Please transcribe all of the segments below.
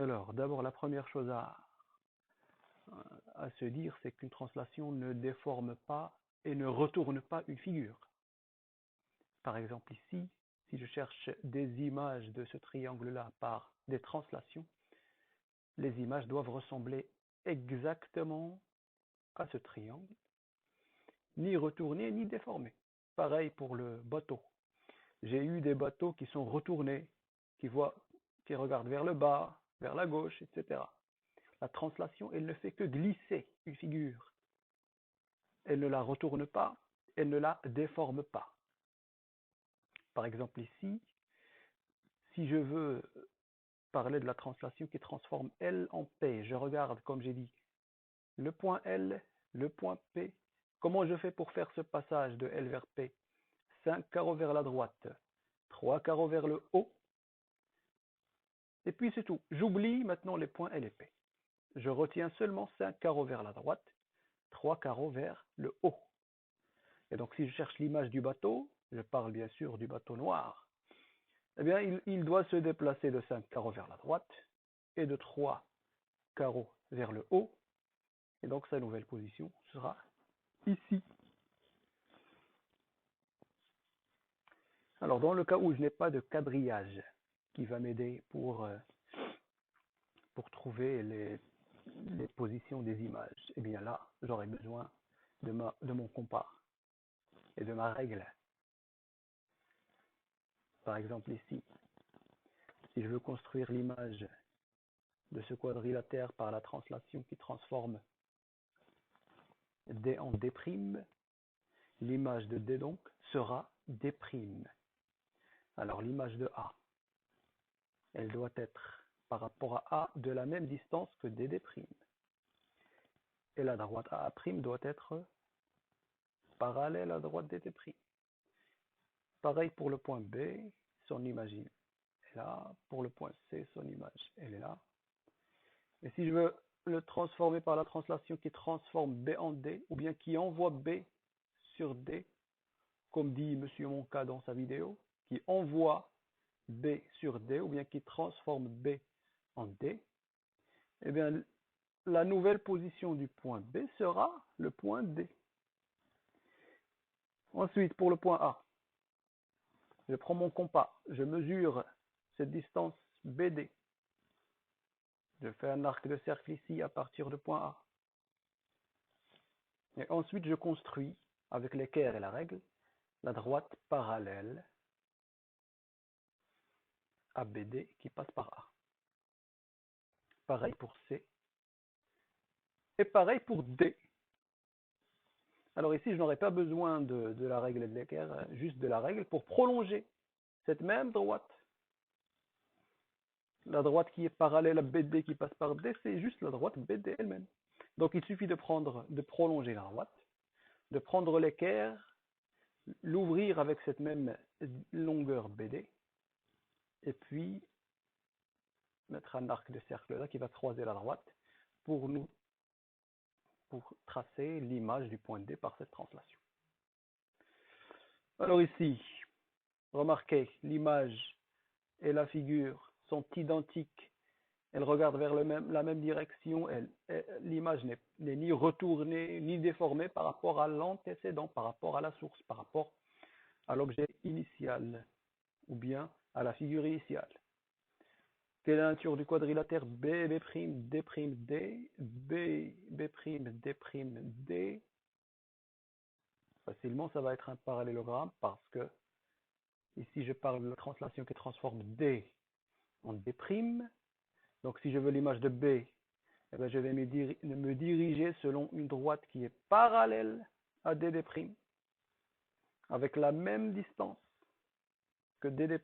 Alors, d'abord, la première chose à se dire, c'est qu'une translation ne déforme pas et ne retourne pas une figure. Par exemple, ici, si je cherche des images de ce triangle-là par des translations, les images doivent ressembler exactement à ce triangle, ni retourner, ni déformer. Pareil pour le bateau. J'ai eu des bateaux qui sont retournés, qui regardent vers le bas, vers la gauche, etc. La translation, elle ne fait que glisser une figure. Elle ne la retourne pas, elle ne la déforme pas. Par exemple ici, si je veux parler de la translation qui transforme L en P, je regarde, comme j'ai dit, le point L, le point P. Comment je fais pour faire ce passage de L vers P? 5 carreaux vers la droite, 3 carreaux vers le haut, et puis c'est tout. J'oublie maintenant les points L et P. Je retiens seulement 5 carreaux vers la droite, 3 carreaux vers le haut. Et donc si je cherche l'image du bateau, je parle bien sûr du bateau noir, eh bien il doit se déplacer de 5 carreaux vers la droite et de 3 carreaux vers le haut. Et donc sa nouvelle position sera ici. Alors dans le cas où je n'ai pas de quadrillage qui va m'aider pour trouver les positions des images, eh bien là j'aurai besoin de mon compas et de ma règle. Par exemple ici, si je veux construire l'image de ce quadrilatère par la translation qui transforme D en D', l'image de D donc sera D'. Alors l'image de A, elle doit être par rapport à A de la même distance que D'. Et la droite A' doit être parallèle à la droite D'. Pareil pour le point B, son image est là. Pour le point C, son image, elle est là. Et si je veux le transformer par la translation qui transforme B en D, ou bien qui envoie B sur D, comme dit Monsieur Monca dans sa vidéo, qui envoie B sur D, ou bien qui transforme B en D, eh bien, la nouvelle position du point B sera le point D. Ensuite, pour le point A, je prends mon compas, je mesure cette distance BD. Je fais un arc de cercle ici à partir du point A. Et ensuite, je construis, avec l'équerre et la règle, la droite parallèle à BD qui passe par A. Pareil pour C. Et pareil pour D. Alors ici, je n'aurai pas besoin de la règle et de l'équerre, juste de la règle pour prolonger cette même droite. La droite qui est parallèle à BD qui passe par D, c'est juste la droite BD elle-même. Donc il suffit de prolonger la droite, de prendre l'équerre, l'ouvrir avec cette même longueur BD, et puis mettre un arc de cercle là qui va croiser la droite pour tracer l'image du point D par cette translation. Alors ici, remarquez, l'image et la figure sont identiques. Elles regardent vers la même direction. L'image n'est ni retournée ni déformée par rapport à l'antécédent, par rapport à la source, par rapport à l'objet initial ou bien à la figure initiale. Quelle est la nature du quadrilatère B, B', D', D, B, B', D', D? Facilement, ça va être un parallélogramme parce que ici, je parle de la translation qui transforme D en D'. Donc, si je veux l'image de B, eh bien, je vais me diriger selon une droite qui est parallèle à D', avec la même distance que D',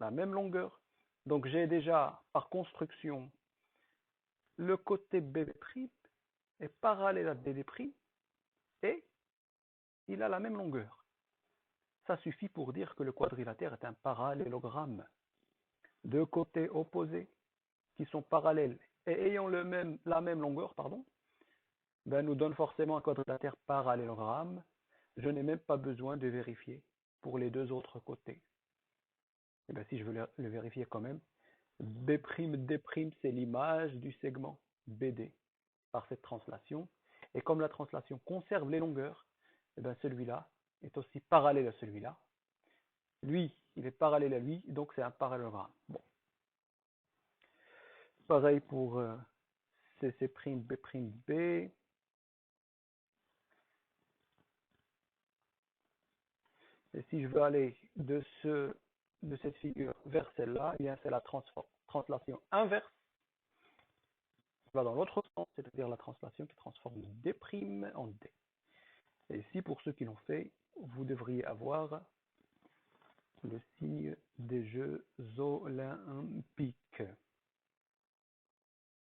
la même longueur. Donc, j'ai déjà, par construction, le côté B' est parallèle à D', et il a la même longueur. Ça suffit pour dire que le quadrilatère est un parallélogramme. Deux côtés opposés qui sont parallèles et ayant la même longueur, nous donne forcément un quadrilatère parallélogramme. Je n'ai même pas besoin de vérifier pour les deux autres côtés. Et bien, si je veux le vérifier quand même, B'D', c'est l'image du segment BD par cette translation. Et comme la translation conserve les longueurs, eh ben celui-là est aussi parallèle à celui-là. Lui, il est parallèle à lui, donc c'est un parallélogramme. Bon. Pareil pour CC', B', B. Et si je veux aller de cette figure vers celle-là, eh bien c'est la translation inverse qui va dans l'autre sens, c'est-à-dire la translation qui transforme D' en D. Et ici, pour ceux qui l'ont fait, vous devriez avoir le signe des Jeux olympiques.